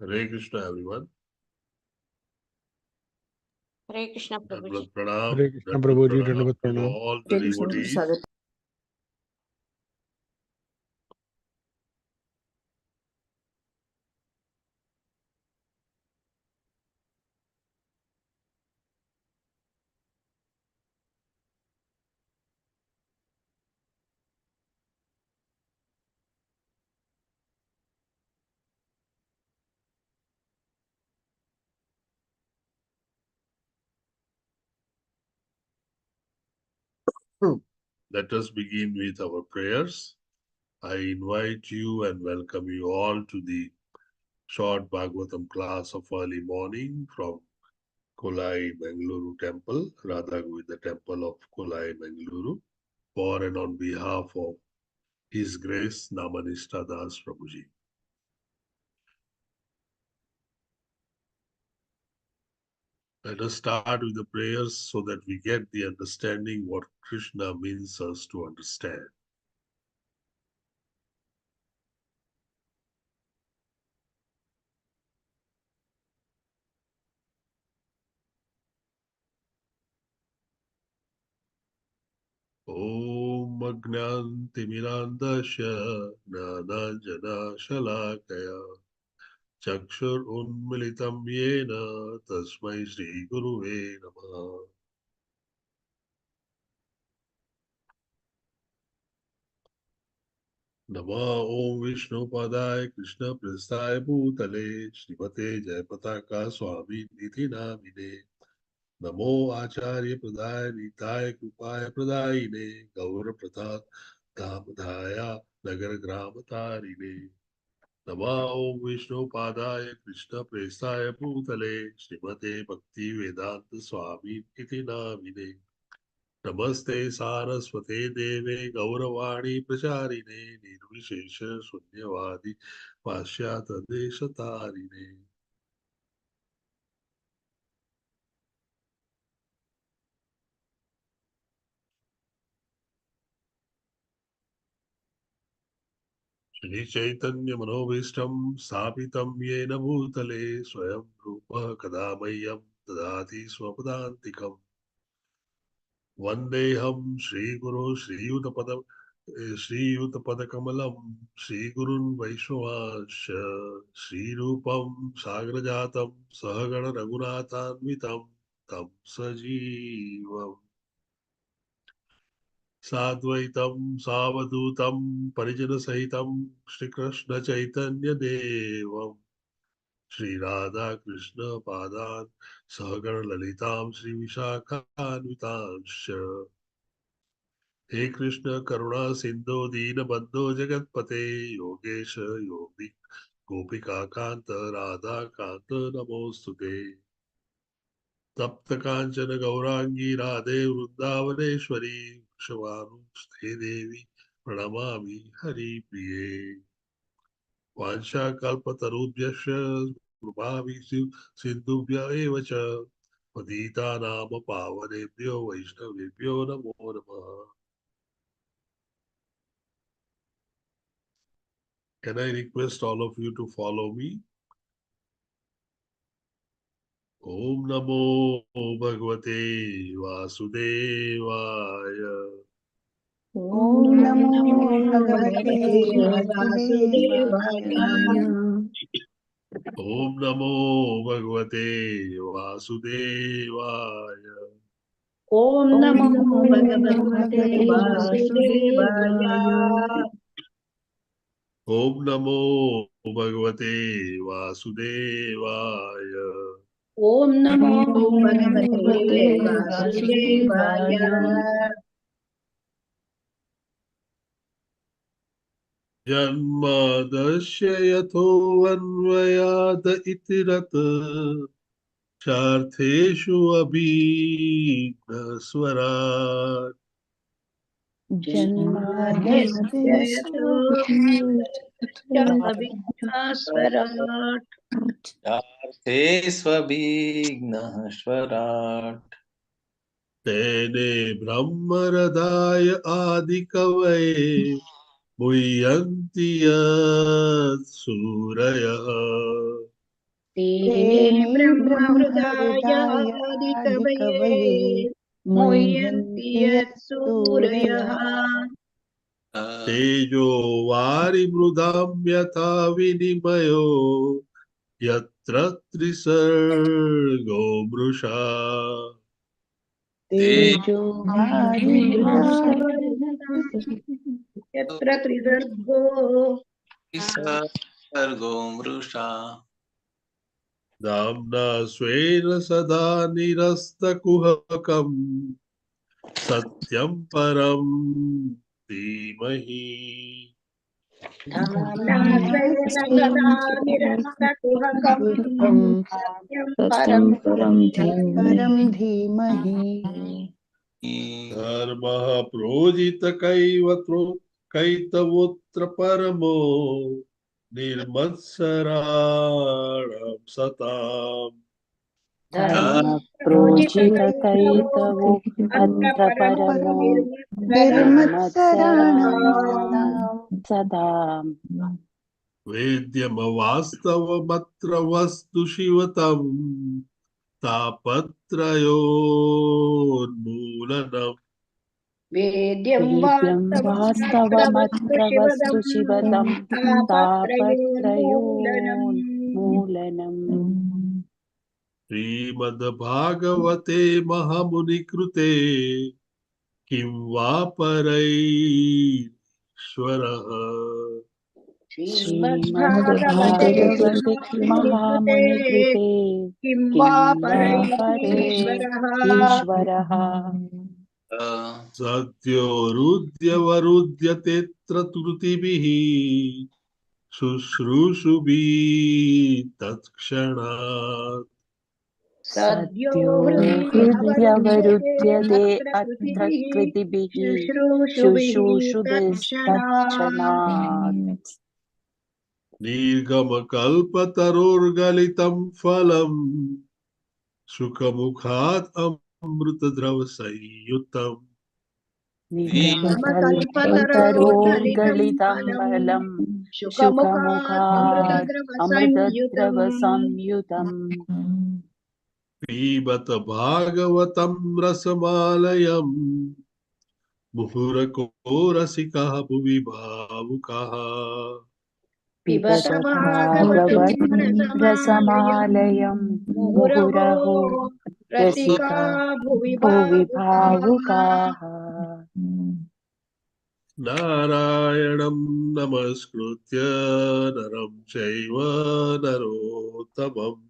Hare Krishna, everyone. हरे कृष्ण प्रभु जी। Dandavat Pranam. हरे Krishna Dandavat प्रभु जी, Pranam दंडवत to प्रणाम। all the devotees. Let us begin with our prayers. I invite you and welcome you all to the short Bhagavatam class of early morning from Kolai Mangaluru Temple, Radha Govinda Temple of Kolai Mangaluru, for and on behalf of His Grace Namanishta Das Prabhuji. Let us start with the prayers so that we get the understanding what Krishna means us to understand. Om Agnantimirandasya Nananjana Shalakaya Chakshur Unmilitam Yena Tasmai Shri Guruve Namaha. Nama Om Vishnu Padaya Krishna Prasthaya Bhutale Srimate Jayapataka Swami Niti Namine Namo Acharya Pradaya Nitaya Krupaya Pradayine Gaura Pradhat Dhamadhaya Nagar Gramatarine Nama Om Vishnu Padaya Krishna Prasthaya Bhutale Srimate Bhakti Vedanta Swami Niti Namine Namaste Saraswate Deve Gauravani Pracharine Nirvishesha Sunyavadi Pashyata Deshatarine. Shri Chaitanya Manobhishtam Sapitam Yena Bhutale Swayam Rupa Kadamayam Dadati Swapadantikam Vandeham Shri Guru Shri Yuta Kamalam Shri Gurun Vaishnavasya Shri Rupam Sagrajatam Sahagana Raghunathanvitam Tam Sajivam Sadvaitam Savadutam Parijana Sahitam Shri Krishna Chaitanya Devam Shri Radha Krishna Padan Sahagana Lalitam Shri Vishakhanvitam हे कृष्ण करुणा सिंधु दीन बंधु जगतपते योगेश योगी गोपिका कांत राधा कांत नमोस्तुते तप्त कांचन गौरांगी राधे वृंदावनेश्वरी वृषभानुस्ते देवी प्रणमामि हरि प्रिये वाञ्छाकल्पतरुभ्यश्च सिन्धुभ्य एव च पतितानां पावनेभ्यो वैष्णवेभ्यो नमो नमः. Can I request all of you to follow me? Om Namo Bhagavate Vasudevaya. Om Namo Bhagavate Vasudevaya. Om Namo Bhagavate Vasudevaya. Om Namo Bhagavate Vasudevaya. Om Namo Bhagavate Vasudevaya. Om Namo Bhagavate Vasudevaya. Janmadasya yatho itirat Chartheshu abhinaswarat. Abhinaswarat. ते स्वभिघ्नः स्वराट् Tene brahmaradaya adikavaye Muhyanti yat suraya. तेने ब्रह्महृदायादिकवये मुह्यन्ति यत्सूरयः तेजो वारिमृदां यथा विनिमयो यत्र त्रिसर्गो मृषा तेजो यत्र त्रिसर्गो सर्गो मृषा दाम्ना स्वेन सदा निरस्तकुहकम् सत्यं परं धीमहि धाम्ना स्वेन सदा निरस्तकुहकम् सत्यं सत्यं परं परं धीमहि धर्मः प्रोजितकैतवोऽत्र परमो निर्मत्सराणां सताम् धर्म प्रोजितकैतवो प्रोजितकैतवो अत्र अत्र परमो परमो निर्मत्सराणां निर्मत्सराणां सदा वेद्यमवास्तवमत्र वस्तु शिवतम् तापत्रयोन्मूलनम् वेद्यं वेद्यं वास्तवमत्र वस्तु वास्तवमत्र वस्तु शिवदम् शिवदं तापत्रयोन्मूलनम् तापत्रयोन्मूलनम् श्रीमद्भागवते महामुनिकृते किं वा परैश्वरः श्रीमद्भागवते श्रीमद्भागवते मुनिकृते महामुनिकृते किं वा किं वा परैरीश्वरः परेश्वरः सद्योरुद्यवरुध्यतेऽत्र त्रुतिभिः शुश्रूषुभिः तत्क्षणात् सद्यो सद्यो हृदि अवरुध्यते हृद्यवरुध्यते अत्र अत्र कृतिभिः कृतिभिः शुश्रूषुभिः तत्क्षणात् शुश्रूषुभिस्तत्क्षणात् निर्गमकल्पतरोर्गलितं फलम् सुखमुखात् अमृतद्रवसंयुतम् निगमकल्पतरोर्गलितं निगमकल्पतरोर्गलितं फलम् फलं शुकमुखात् शुकमुखात् अमृतद्रवसंयुतम् अमृतद्रवसंयुतम् पिबत भागवतं रसमालयम् मुहुरको रसिकः भुवि भावुकः पिबत पिबत भागवतं भागवत रसमालयम् रसमालयं मुहुरहो मुहुरहो रसिका रसिका भुवि भुवि भावुकाः भावुकाः नारायणं नमस्कृत्य नरं चैव नरोत्तमम्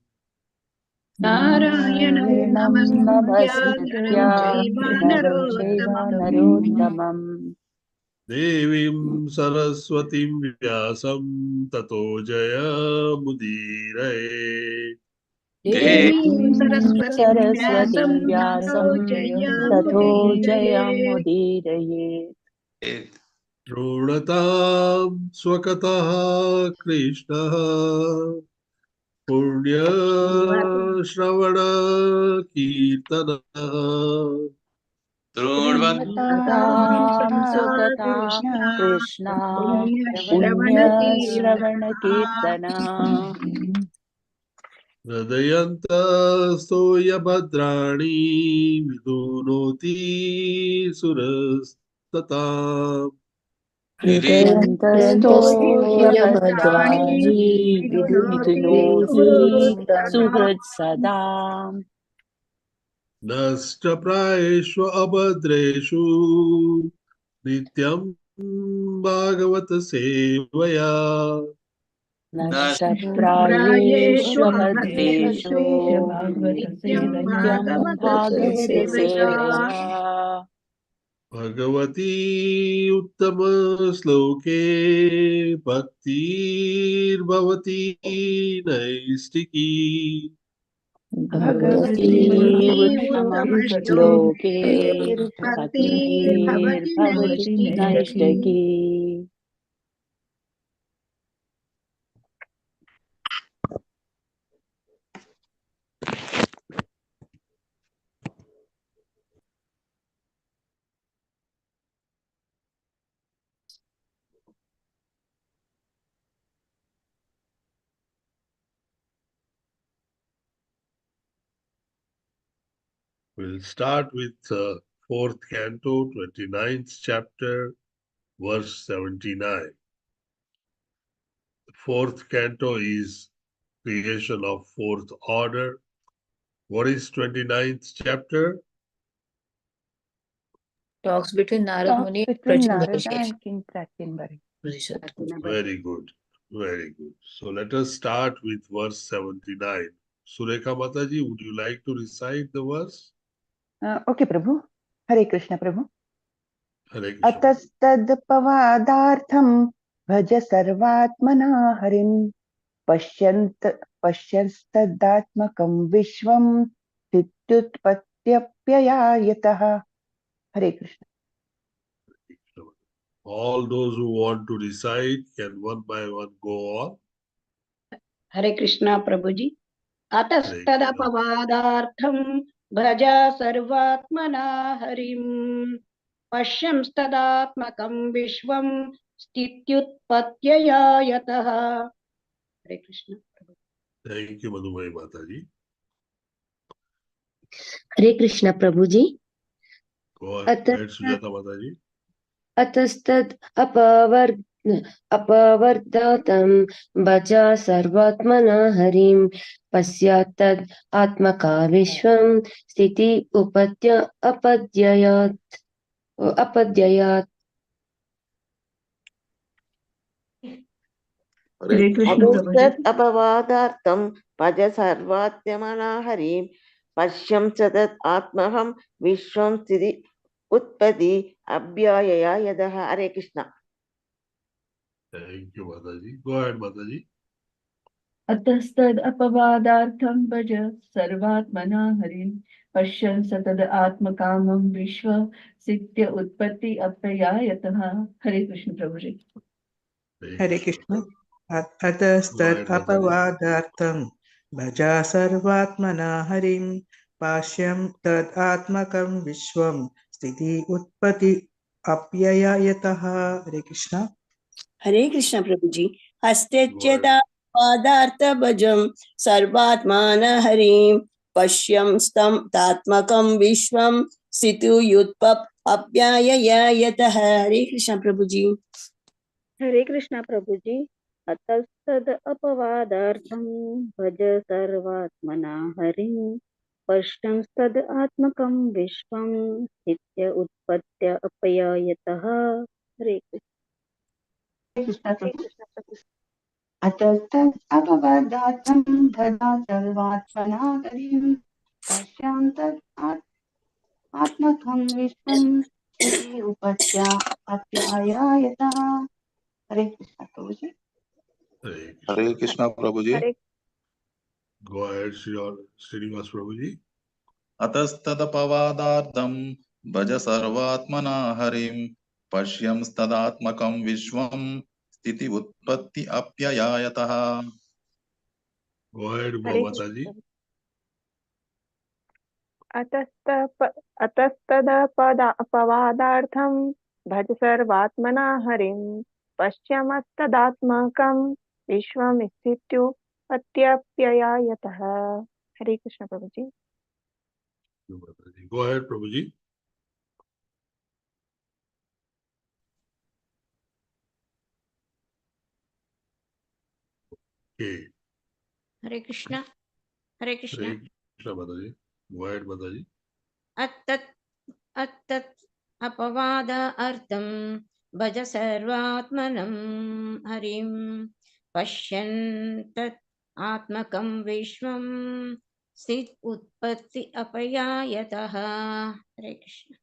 नारायणं नारायणं नमस्कृत्य नमस्कृत्य नरं चैव नरं चैव नरोत्तमम् नरोत्तमम् देवीं सरस्वतीं व्यासं ततो जयमुदीरये देवीं देवीं सरस्वतीं सरस्वतीं व्यासं ततो व्यासं ततो जयमुदीरये जयमुदीरयेत् शृणुतां स्वकतः कृष्णः पुण्यश्रवणकीर्तनः शृण्वतां सुकथा कृष्णा पुण्यश्रवणकीर्तना हृदयन्तस्तोयभद्राणि विदुनोति सुरस्तताम् हृदयन्तस्थो ह्यभद्राणि विदुनोति सुहृत् सदा नष्टप्रायेषु अभद्रेषु नित्यं भागवत सेवया नष्टप्रायेष्वभद्रेषु नित्यं नित्यं भागवत सेवया भागवतसेवया भगवती उत्तमश्लोके भक्तिर्भवती नैष्टिकी भगवती भगवती उत्तमं श्लोके उत्तमश्लोके भक्तिर्भवति भक्तिर्भवति नैष्ठिकी नैष्टकी We'll start with fourth canto, 29th chapter, verse 79. The fourth canto is creation of fourth order. What is 29th chapter? Talks between Narad Talks Muni and between Prachindra Narada Rishi. and King Pratyambari. Very good. Very good. So let us start with verse 79. Surekha Mataji, would you like to recite the verse? Okay, Prabhu. Hare Krishna, Prabhu. Hare Krishna. अतस्तदपवादार्थं भज सर्वात्मना हरिं पश्यंस्तदात्मकं विश्वं स्थित्युत्पत्त्यप्ययायतः. Hare Krishna. All those who want to recite can one by one go on. Hare Krishna Prabhuji. Hare Krishna. Atastadapavadaartham bhaja sarvatmana harim pashyamstadatmakam vishvam stityutpatyaya yataha. Hare Krishna. Thank you, Madhumai Mataji. Hare Krishna Prabhu ji. Go ahead, Sujata Mataji. अतस्तद अपवर्ततं भज सर्वात्मना हरिं पश्चात् आत्मका विश्वं स्थिति उपद्य अपद्ययात्. हरे कृष्ण प्रभु जी. अतस्तत् अपवादार्थं भज सर्वात्मना हरिं पश्यं सतत् आत्महं विश्वं स्थिति उत्पत्ति अभ्यायया यदः. हरे Krishna. Thank you, Mataji. Go ahead, Mataji. अतस्तद अपवादार्थं भज सर्वात्मना हरिं पश्यन् सतद आत्मकामं विश्व सिद्ध्य उत्पत्ति अपयायतः. हरे कृष्ण प्रभु जी. हरे कृष्ण. अतस्तत् अपवादार्थं भजा सर्वात्मना हरिं पाश्यं तद् आत्मकं विश्वं स्थिति उत्पत्ति अप्ययतः. हरे कृष्ण. हरे कृष्ण प्रभु जी. हस्तेच्यता पादार्थ भजम सर्वात्मान हरिं पश्यं स्तम तात्मकं विश्वं सितु युत्पप अप्याययतः. हरे कृष्ण प्रभु जी. हरे कृष्णा प्रभु जी. अतस्तद अपवादार्थं भज सर्वात्मना हरिं पश्यंस्तद आत्मकं विश्वं स्थित्य उत्पत्त्य अपयायतः. हरे कृष्ण प्रभु. अतस्तद् अपवादार्थं भजा सर्वात्मना हरिं पश्यन्तद् आत्मकं विश्वं स्थिति उपत्याप्यायतः. हरे कृष्ण प्रभु जी. Hare Krishna Prabhuji. Hare. Go ahead, Srinivas Prabhuji. अतस्तदपवादार्थं भज सर्वात्मना हरिं पश्यंस्तदात्मकं विश्वं स्थिति उत्पत्ति अप्ययायतः. Go ahead, Hare Mataji. अतस्तदपवादार्थं भज सर्वात्मना हरिं पश्यमस्तदात्मकं विश्वं स्थित्युत्पत्त्यप्ययायतः. हरे कृष्ण प्रभु जी. Go ahead, Prabhuji. Okay. हरे कृष्ण. हरे Krishna. Hare Krishna Mataji. Go ahead, Mataji. अत्तत् अपवादार्थं भज सर्वात्मनं हरिं पश्यन् तत् आत्मकं विश्वं स्थित उत्पत्ति अपयायतः. हरे Krishna.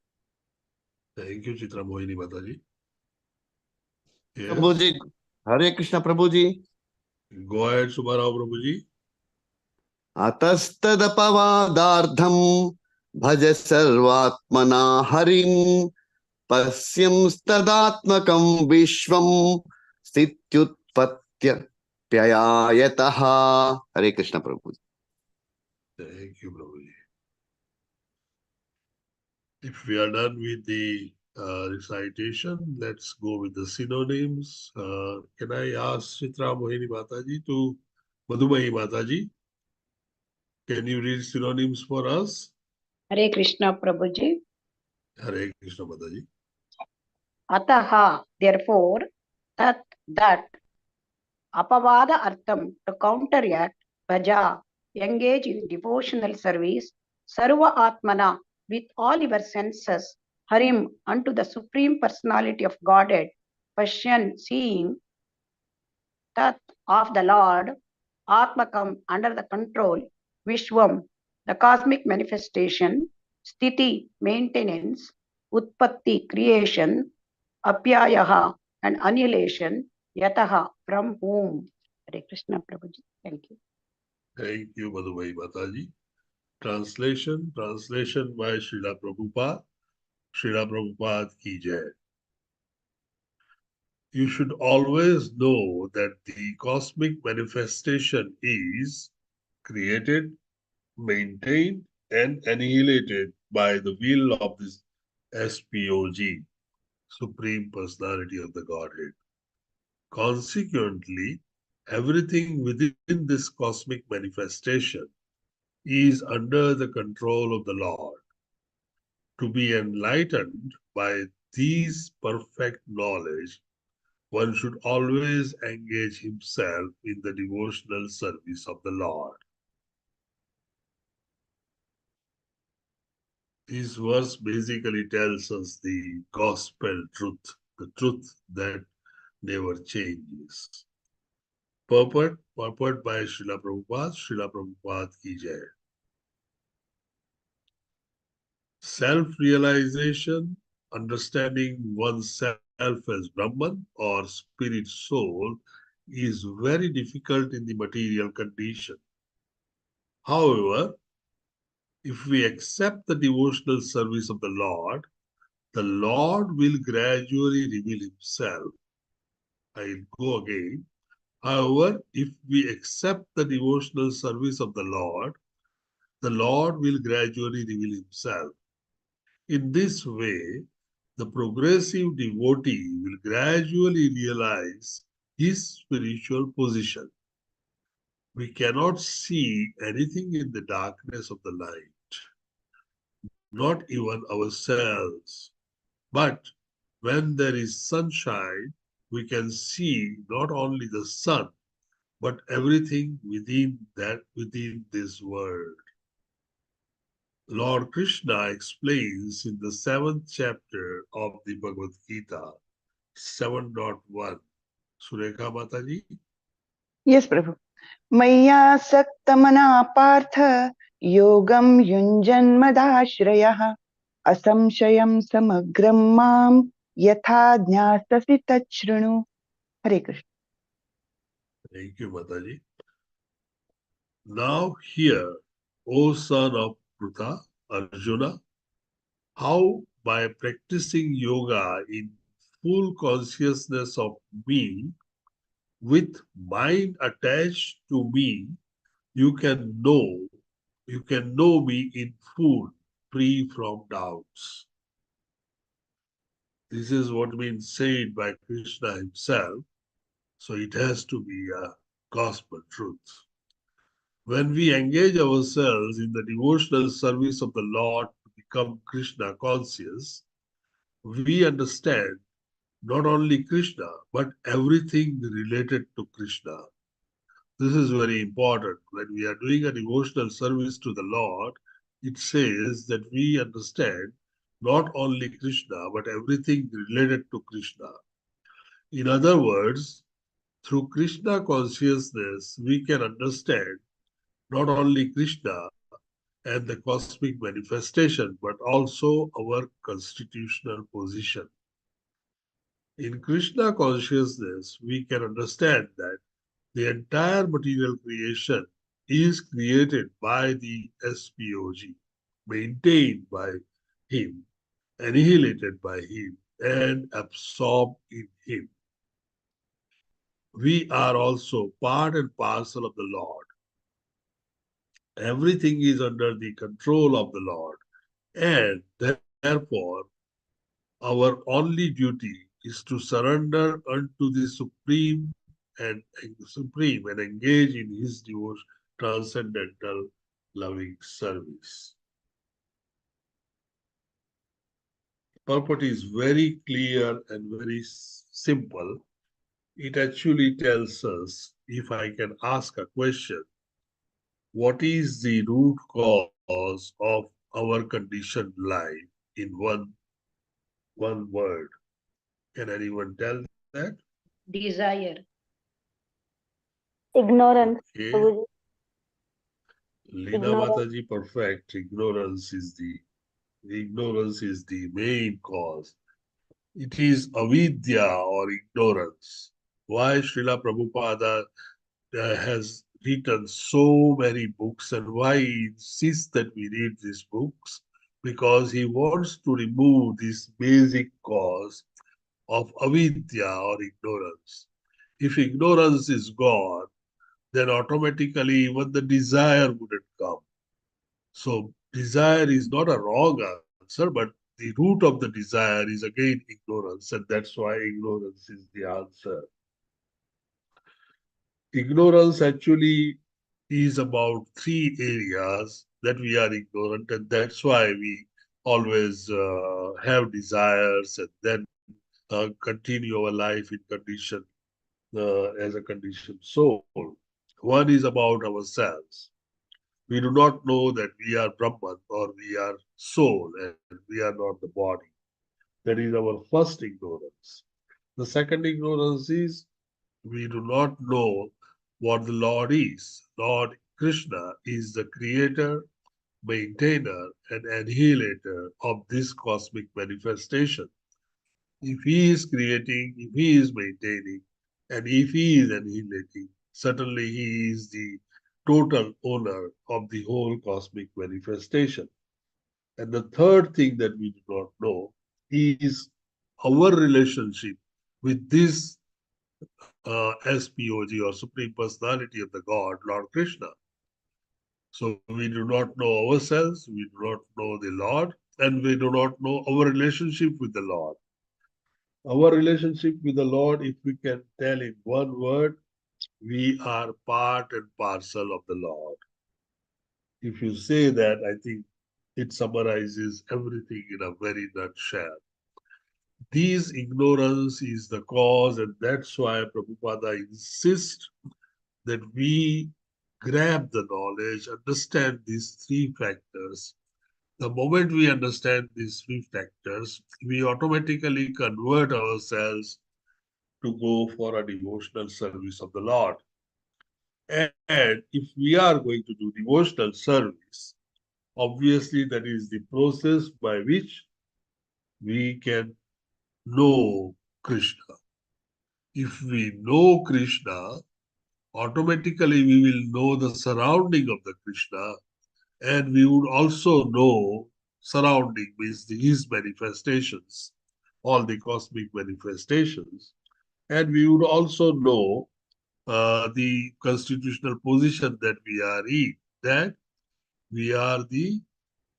Thank you, Chitra Mohini Mataji. Yes. Prabhuji. Hare Krishna Prabhuji. Go ahead, Subharao Prabhuji. अतस्तदपवादार्थं भज सर्वात्मना हरिं पश्यंस्तदात्मकं विश्वं स्थित्युत्पत्त्यप्ययायतः. हरे कृष्ण प्रभु. Thank you, Prabhuji. If we are done with the recitation, let's go with the synonyms. Can I ask Chitra Mohini Mataji to Madhumahi Mataji? Can you read synonyms for us? Hare Krishna Prabhuji. Hare Krishna Mataji. Ataha, therefore, that apavada artham, to counteract, bhaja, engage in devotional service, sarva atmana, with all your senses, harim, unto the Supreme Personality of Godhead, Pashyan, seeing, tat, of the Lord, atmakam, under the control, vishwam, the cosmic manifestation, sthiti, maintenance, utpatti, creation, apyayaha, and annihilation, yataha, from whom. Hare Krishna Prabhuji. Thank you. Thank you, Madhuvai Mataji. Translation by Srila Prabhupada. Srila Prabhupada ki jai. You should always know that the cosmic manifestation is created, maintained, and annihilated by the will of this SPOG, Supreme Personality of the Godhead. Consequently, everything within this cosmic manifestation is under the control of the Lord. To be enlightened by these perfect knowledge, one should always engage himself in the devotional service of the Lord. This verse basically tells us the gospel truth, the truth that never changes. Purport by Srila Prabhupada ki jai. Self-realization, understanding oneself as Brahman or spirit soul, is very difficult in the material condition. However, if we accept the devotional service of the Lord will gradually reveal himself. I'll go again. However, if we accept the devotional service of the Lord will gradually reveal himself. In this way, the progressive devotee will gradually realize his spiritual position. We cannot see anything in the darkness of the light, not even ourselves. But when there is sunshine, we can see not only the sun, but everything within this world. Lord Krishna explains in the 7th chapter of the Bhagavad Gita, 7.1. Surekha Mataji? Yes, Prabhu. Maya saktamana partha yogam yunjanmadashrayah asamshayam samagram mam yatha jnasasi tachrunu. Hare Krishna. Thank you, Mataji. Now hear, O son of Pruta, Arjuna, how by practicing yoga in full consciousness of me, with mind attached to me, you can know me in full, free from doubts. This is what been said by Krishna himself, so it has to be a gospel truth. When we engage ourselves in the devotional service of the Lord to become Krishna conscious, we understand not only Krishna, but everything related to Krishna. This is very important. When we are doing a devotional service to the Lord, it says that we understand not only Krishna, but everything related to Krishna. In other words, through Krishna consciousness, we can understand not only Krishna and the cosmic manifestation, but also our constitutional position. In Krishna consciousness, we can understand that the entire material creation is created by the SPOG, maintained by him, annihilated by him, and absorbed in him. We are also part and parcel of the Lord. Everything is under the control of the Lord, and therefore, our only duty is to surrender unto the Supreme and engage in his devotion, transcendental loving service. purport is very clear and very simple. It actually tells us, if I can ask a question, what is the root cause of our conditioned life in one word? Can anyone tell that? Desire. Ignorance, Okay. Prabhuji. Lina Ignorance. Mataji, perfect. Ignorance is the main cause. It is avidya or ignorance. Why Srila Prabhupada has written so many books and why he insists that we read these books? Because he wants to remove this basic cause of avidya or ignorance. If ignorance is gone, then automatically even the desire wouldn't come. So desire is not a wrong answer, but the root of the desire is again ignorance, and that's why ignorance is the answer. Ignorance actually is about three areas that we are ignorant, and that's why we always have desires and then continue our life in condition as a conditioned soul. One is about ourselves. We do not know that we are Brahman or we are soul and we are not the body. That is our first ignorance. The second ignorance is we do not know what the Lord is. Lord Krishna is the creator, maintainer, and annihilator of this cosmic manifestation. If he is creating, if he is maintaining, and if he is annihilating, certainly he is the total owner of the whole cosmic manifestation. And the third thing that we do not know is our relationship with this SPOG or Supreme Personality of the God, Lord Krishna. So we do not know ourselves, we do not know the Lord, and we do not know our relationship with the Lord. Our relationship with the Lord, if we can tell in one word, we are part and parcel of the Lord. If you say that, I think it summarizes everything in a very nutshell. This ignorance is the cause, and that's why Prabhupada insists that we grab the knowledge, understand these three factors. The moment we understand these three factors, we automatically convert ourselves to go for a devotional service of the Lord. And if we are going to do devotional service, obviously that is the process by which we can know Krishna. If we know Krishna, automatically we will know the surrounding of the Krishna, and we would also know surrounding means his manifestations, all the cosmic manifestations, and we would also know the constitutional position that we are in, that we are the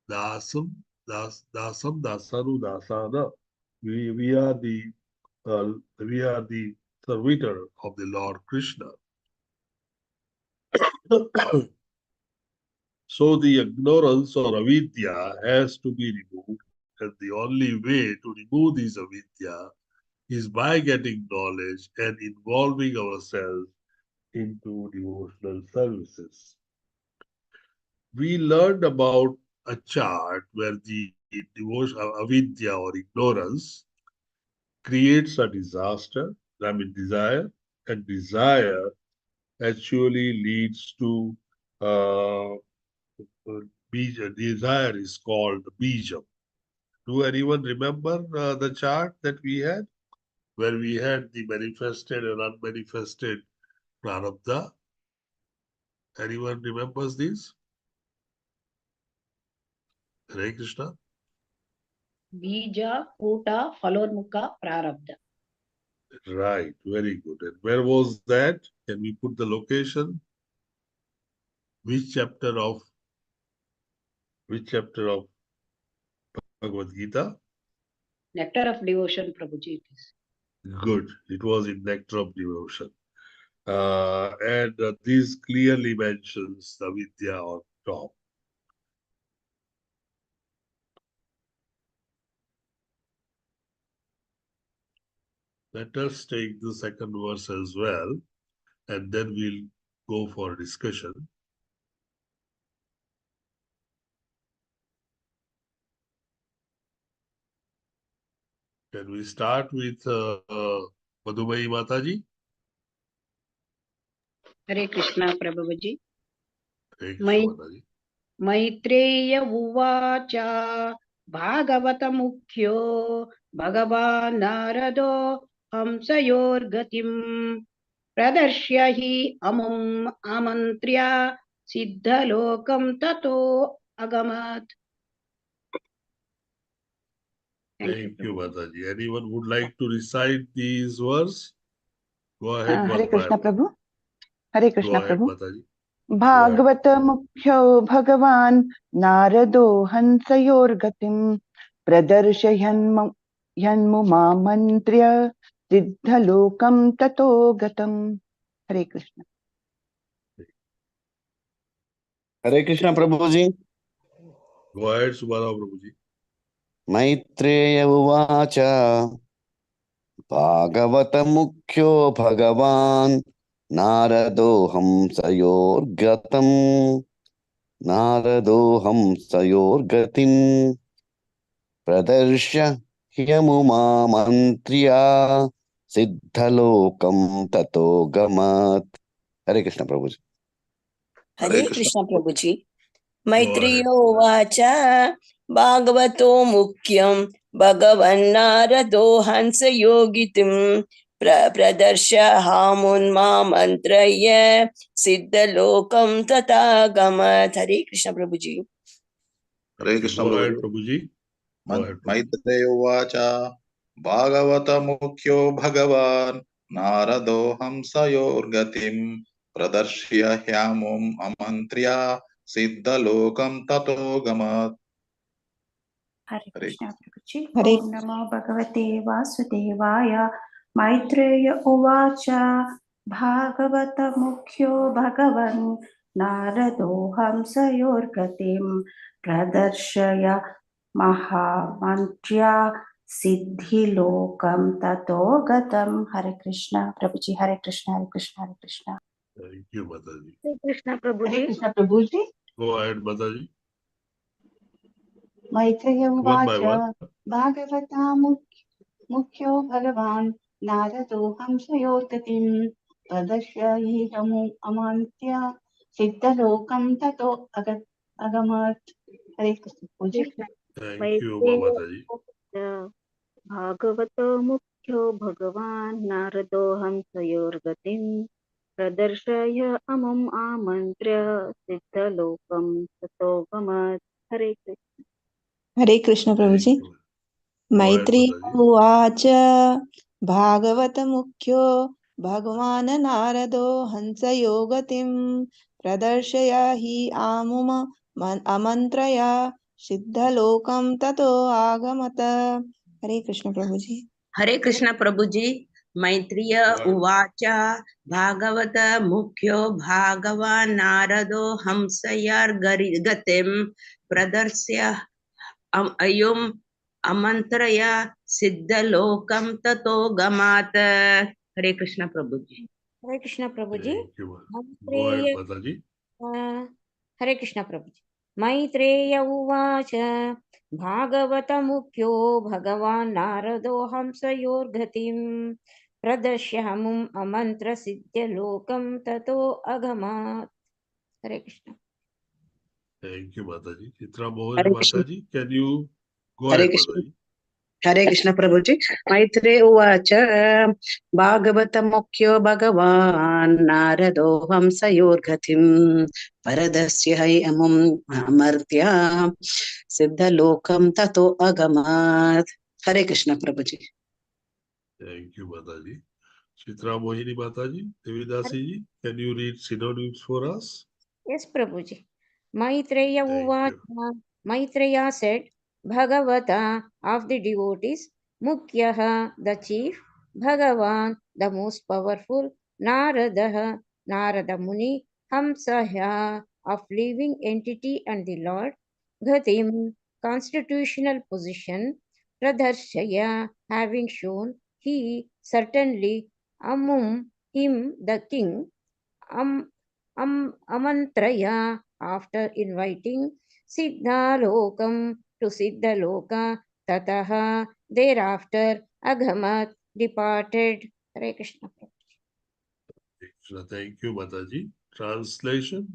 dasam, dasaru, dasana. We are the servitor of the Lord Krishna. So the ignorance or avidya has to be removed, and the only way to remove this avidya is by getting knowledge and involving ourselves into devotional services. We learned about a chart where the devotion, avidya or ignorance creates a disaster, desire, and desire actually leads to bija. Desire is called bija. Do anyone remember the chart that we had, where we had the manifested and unmanifested prarabdha? Anyone remembers these? Hare Krishna. Bija, Kuta, Falonmukha, Prarabdha. Right, very good. And where was that? Can we put the location? Which chapter of Bhagavad Gita? Nectar of Devotion, Prabhuji. It is. Good. It was in Nectar of Devotion. And this clearly mentions the Vidya on top. Let us take the second verse as well, and then we'll go for discussion. Can we start with Madhumai Mataji? Hare Krishna Prabhuji. Hare Krishna Mataji. Maitreya Uvacha Bhagavatamukkhyo Bhagavan Narado Hamsayor Gatim Pradarshya hi amum amantriya Siddhalokam tato agamat. Thank you, Mataji. Anyone would like to recite these verses? Go ahead, Hare Krishna Prabhu. Hare Krishna Go ahead, Prabhu. Mataji. Bhagavat मुख्यो भगवान नारदो हंसयोर्गतिम प्रदर्शयन्मुमामन्त्र्य सिद्धलोकं ततो गतम्. हरे कृष्ण. हरे कृष्ण प्रभु जी. Go ahead, Subhara Prabhu ji. Maitreya उवाच भागवत मुख्यो भगवान् नारदो हंसयोर्गतिम् प्रदर्श्य ह्यमुमामन्त्र्या सिद्धलोकं ततो गमत्. हरे कृष्ण प्रभु जी. हरे कृष्ण प्रभु जी. मैत्रेयो उवाच भागवतो मुख्यं भगवन्नारदो हंसयोगितिं प्रदर्शयामुन्मामन्त्रय सिद्धलोकं तथागमत्. हरे कृष्ण प्रभु जी. हरे कृष्ण प्रभु जी. मैत्रेय उवाच भागवतमुख्यो भगवान् नारदो हंसयोर्गतिं प्रदर्श्य ह्यमुम् अमन्त्र्य सिद्धलोकं ततो गमत्. हरे कृष्ण प्रभु जी. ओम नमो भगवते वासुदेवाय. मैत्रेय उवाच भागवत मुख्यो भगवन् नारदो हंसयोर्गतिं प्रदर्शय महामन्त्र्या सिद्धिलोकं ततो गतम्. हरे कृष्ण प्रभु जी. हरे कृष्ण हरे कृष्ण हरे Krishna. Thank you, Mataji. Hare Krishna Prabhu ji. Hare Krishna Prabhu ji. Go ahead, Mataji. Maitreya One उवाच by one. भागवता मुख्यो भगवान् नारदो हंसयोर्गतिं प्रदर्शयन्मुमामन्त्र्य सिद्धलोकं ततो अगमत्. हरे कृष्ण पूज्य. Thank you, Mataji. भागवतो मुख्यो भगवान् नारदो हंसयोर्गतिं प्रदर्शय अमुम् आमन्त्र्य सिद्धलोकं ततो गमत्. हरे कृष्ण. हरे कृष्ण प्रभु जी. मैत्रेय उवाच भागवतमुख्यो भगवान् नारदो हंसयोगतिं प्रदर्शय हि आमुम अमन्त्रया सिद्धलोकं ततो आगमत. हरे कृष्ण प्रभु जी. हरे कृष्ण प्रभु जी. मैत्रेय उवाच भागवत मुख्यो भागवान् नारदो हंसयार्गतिं प्रदर्श्य अयुम् अमन्त्रय सिद्धलोकं ततो गमात्. हरे कृष्ण प्रभु जी. हरे कृष्ण प्रभु जी. हरे कृष्ण प्रभु जी. मैत्रेय उवाच भागवत मुख्यो भगवान् नारदो हंसयोर्गतिं प्रदर्शयामुम् अमन्त्र सिद्धलोकं ततो अगमात्. हरे Krishna. Thank you, Mataji. Chitra Mohan Mataji, can you go Hare ahead, Krishna. Mataji? Hare Krishna Prabhuji. Maitre Uvacha Bhagavata Mukhyo Bhagavan Narado Hamsayorgatim Paradasya Hai Amum Amartya Siddha Lokam Tato Agamat. Hare Krishna Prabhuji. Thank you, Mataji. Chitra Mohini Mataji, Devidasi ji, can you read synonyms for us? Yes, Prabhuji. Maitreya Uvacha. Maitreya said, Bhagavata of the devotees, Mukhyaha the chief, Bhagavan the most powerful, Naradaha Narada Muni, Hamsahya of living entity and the Lord, Gatim constitutional position, Pradarshaya having shown, he certainly him the king amantraya after inviting Siddhalokam to Siddhaloka tataha thereafter Agamat departed. Hare Krishna. Thank you, Mataji. Translation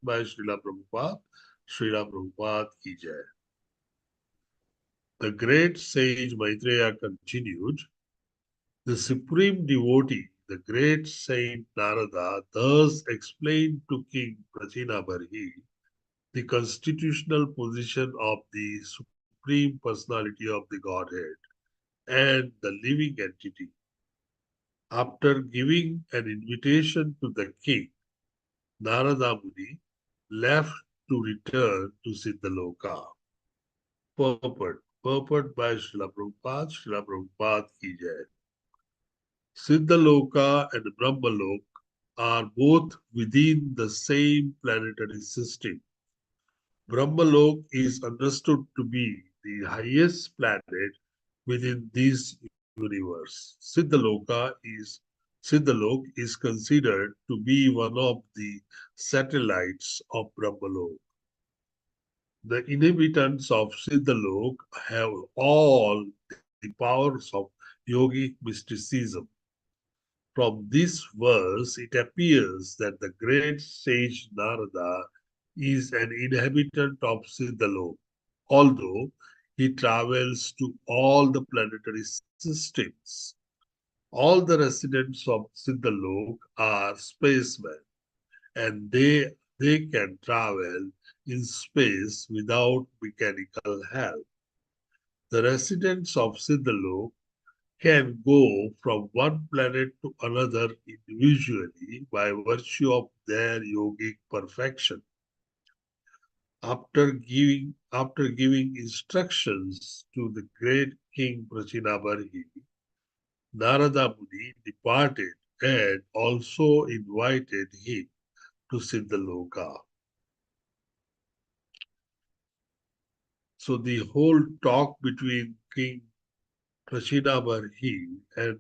by Srila Prabhupada. Srila Prabhupada ki jai. The great sage Maitreya continued, the supreme devotee, the great saint Narada, thus explained to King Prachinabarhi the constitutional position of the supreme personality of the Godhead and the living entity. After giving an invitation to the king, Narada Muni left to return to Siddhaloka. Purport by Srila Prabhupada ki jai. Siddhaloka and Brahmalok are both within the same planetary system. Brahmalok is understood to be the highest planet within this universe. Siddhalok is considered to be one of the satellites of Brahmalok. The inhabitants of Siddhalok have all the powers of yogic mysticism. From this verse, it appears that the great sage Narada is an inhabitant of Siddhalok, although he travels to all the planetary systems. All the residents of Siddhalok are spacemen, and they can travel in space without mechanical help. The residents of Siddhalok can go from one planet to another individually by virtue of their yogic perfection. After giving instructions to the great king Prachinabarhi, Narada Muni departed and also invited him to Siddhaloka. So the whole talk between King Prachinabarhi and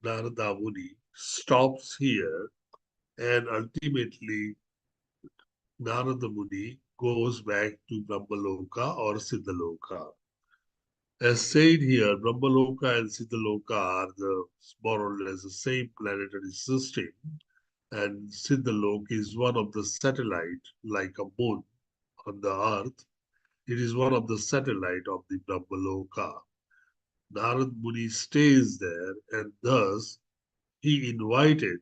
Narada Muni stops here, and ultimately Narada Muni goes back to Brahmaloka or Siddhaloka. As said here, Brahmaloka and Siddhaloka are more or less the same planetary system, and Siddhalok is one of the satellites, like a moon on the earth. It is one of the satellites of the Brahmaloka. Narad Muni stays there, and thus he invited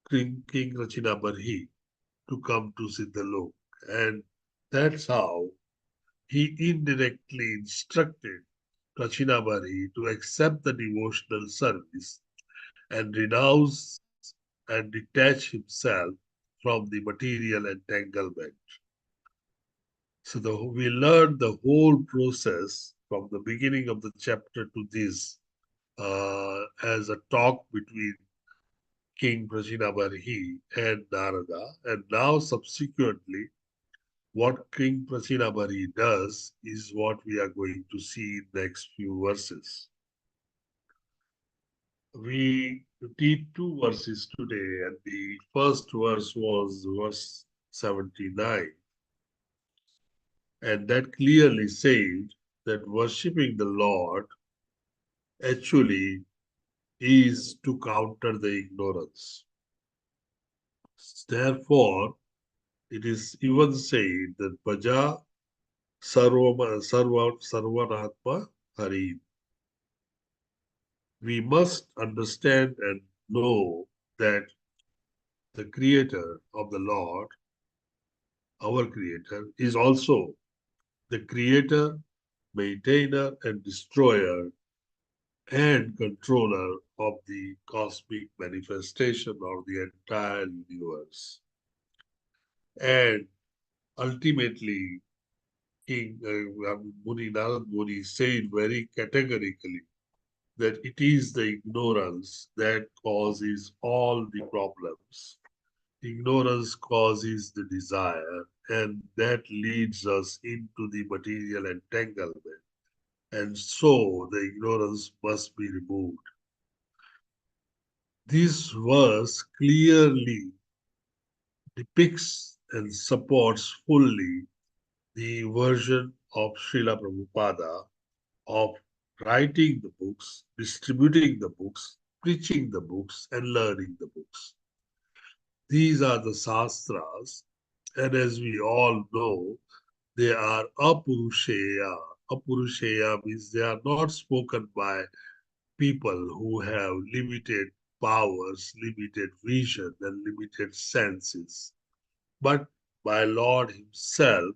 King Rachinabarhi to come to Siddhalok, and that's how he indirectly instructed Rachinabarhi to accept the devotional service and renounce and detach himself from the material entanglement. So we learned the whole process from the beginning of the chapter to this as a talk between King Prachinabarhi and Narada, and now subsequently what King Prachinabarhi does is what we are going to see in the next few verses. We did two verses today, and the first verse was verse 79. And that clearly said that worshipping the Lord actually is to counter the ignorance. Therefore, it is even said that Bhaja Sarvanatma Hari. We must understand and know that the creator of the Lord, our creator, is also the creator, maintainer, and destroyer and controller of the cosmic manifestation of the entire universe. And ultimately, King Muni Narad Muni said very categorically that it is the ignorance that causes all the problems. Ignorance causes the desire, and that leads us into the material entanglement. and so the ignorance must be removed. This verse clearly depicts and supports fully the version of Srila Prabhupada of writing the books, distributing the books, preaching the books, and learning the books. These are the Shastras, and as we all know, they are apurusheya. Apurusheya means they are not spoken by people who have limited powers, limited vision, and limited senses, but by Lord Himself,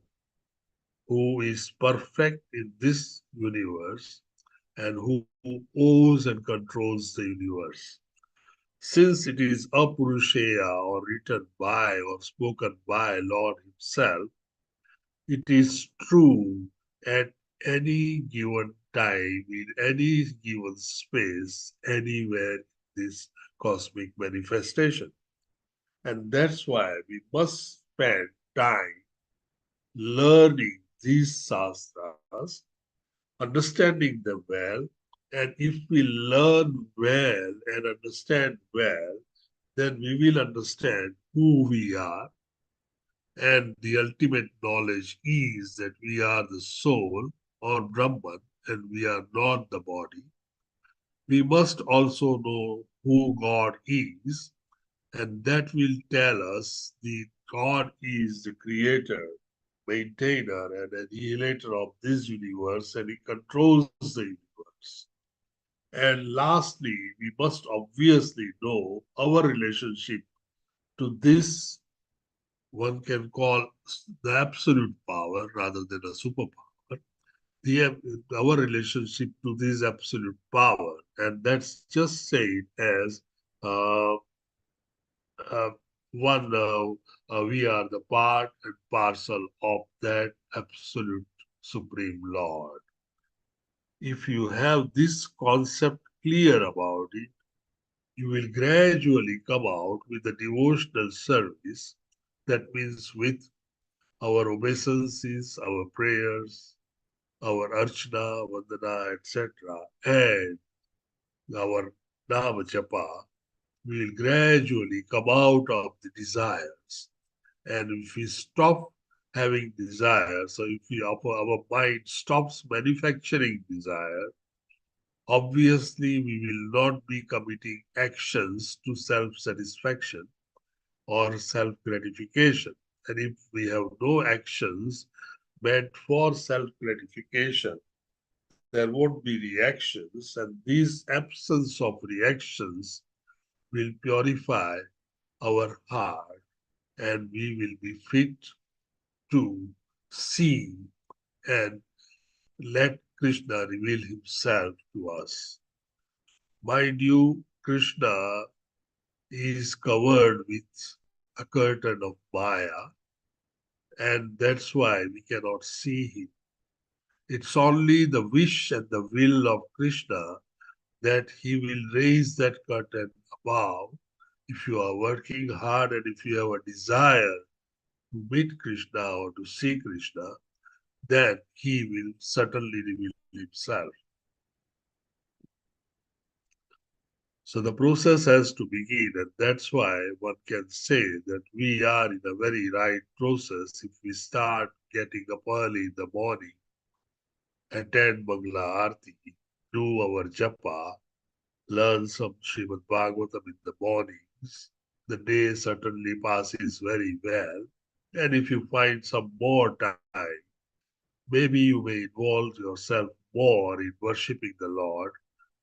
who is perfect in this universe and who owns and controls the universe. Since it is apurusheya or written by or spoken by Lord Himself, it is true at any given time, in any given space, anywhere in this cosmic manifestation. And that's why we must spend time learning these shastras, understanding them well. And if we learn well and understand well, then we will understand who we are. And the ultimate knowledge is that we are the soul or Brahman and we are not the body. We must also know who God is, and that will tell us the God is the creator, maintainer, and annihilator of this universe, and He controls the universe. And lastly, we must obviously know our relationship to this one can call the absolute power rather than a superpower. Our relationship to this absolute power, and that's just said as uh, uh, we are the part and parcel of that absolute supreme Lord. If you have this concept clear about it, you will gradually come out with a devotional service. That means with our obeisances, our prayers, our archana, vandana, etc., and our nama japa, we will gradually come out of the desires. And if we stop having desires, so if our mind stops manufacturing desire, obviously we will not be committing actions to self-satisfaction or self-gratification. And if we have no actions meant for self-gratification, there won't be reactions, and this absence of reactions will purify our heart, and we will be fit to see and let Krishna reveal himself to us. Mind you, Krishna is covered with a curtain of Maya, and that's why we cannot see him. It's only the wish and the will of Krishna that he will raise that curtain above. If you are working hard and if you have a desire to meet Krishna or to see Krishna, then he will certainly reveal himself. So the process has to begin, and that's why one can say that we are in a very right process if we start getting up early in the morning, attend Mangala Aarti, do our japa, learn some Srimad Bhagavatam in the mornings. The day certainly passes very well. And if you find some more time, maybe you may involve yourself more in worshipping the Lord,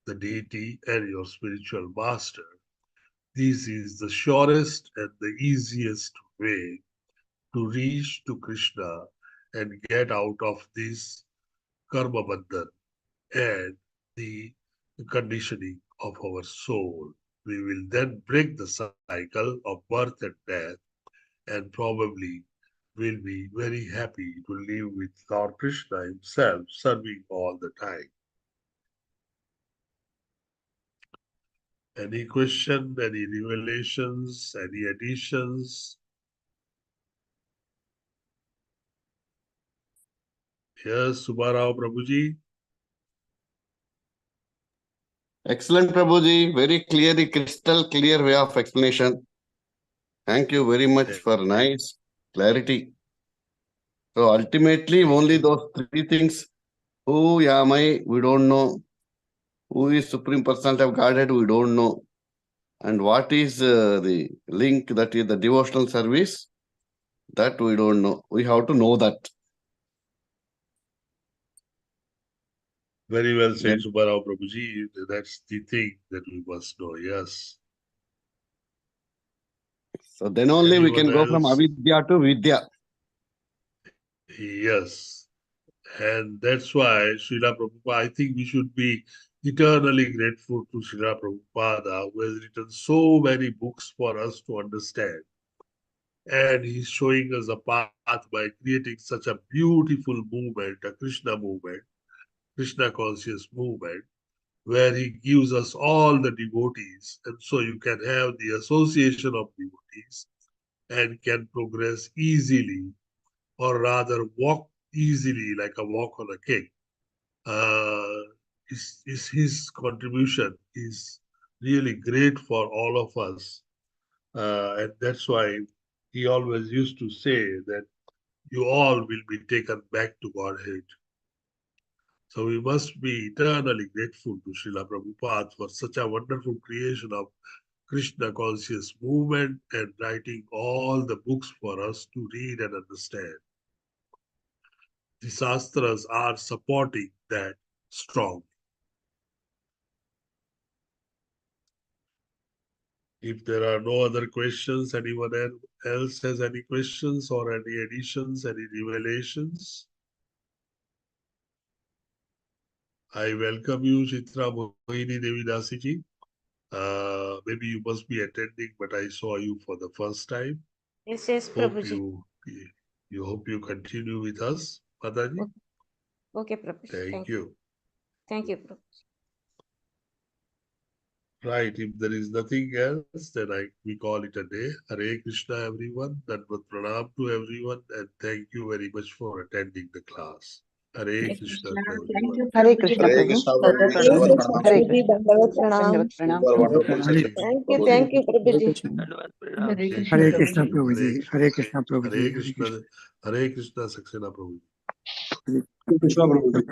the deity, and your spiritual master. This is the surest and the easiest way to reach to Krishna and get out of this karma bandhan and the conditioning of our soul. We will then break the cycle of birth and death, and probably will be very happy to live with Lord Krishna himself, serving all the time. Any question, any revelations, any additions? Yes, Subbarao Prabhuji. Excellent, Prabhuji. Very clearly, crystal clear way of explanation. Thank you very much for nice clarity. So ultimately, only those three things. Who am I? We don't know. Who is Supreme Personality of Godhead? We don't know. And what is the link, that is the devotional service? That we don't know. We have to know that. Very well said, Subbarao Prabhuji. That's the thing that we must know. Yes. So then only we can go from avidya to vidya. Yes. And that's why Srila Prabhupada, I think we should be eternally grateful to Srila Prabhupada, who has written so many books for us to understand. And he's showing us a path by creating such a beautiful movement, a Krishna movement, Krishna conscious movement, where he gives us all the devotees. And so you can have the association of devotees and can progress easily, or rather walk easily like a walk on a cake. His contribution is really great for all of us. And that's why he always used to say that you all will be taken back to Godhead. So we must be eternally grateful to Srila Prabhupada for such a wonderful creation of Krishna conscious movement and writing all the books for us to read and understand. The Shastras are supporting that strongly. If there are no other questions, anyone else has any questions or any additions, any revelations? I welcome you, Chitra Mohini Devidasi ji. Maybe you must be attending, but I saw you for the first time. Yes, Prabhuji. Hope you continue with us, Mataji. Okay, Prabhuji. Thank you. Thank you, Prabhuji. Right, if there is nothing else, then we call it a day. Hare Krishna, everyone. Dandavat pranam to everyone, and thank you very much for attending the class. Hare Krishna to everyone. Hare Krishna, Hare Prabhu. Krishna, Hare Prabhuji. Krishna. Dandavat pranam, Hare Prabhuji. Krishna. Dandavat pranam. Super wonderful session. Thank you, Prabhuji. Hare Krishna, Hare Prabhuji. Krishna Prabhuji. Hare Krishna Prabhuji. Hare Krishna, Saksena Prabhu. Hare Krishna Prabhuji.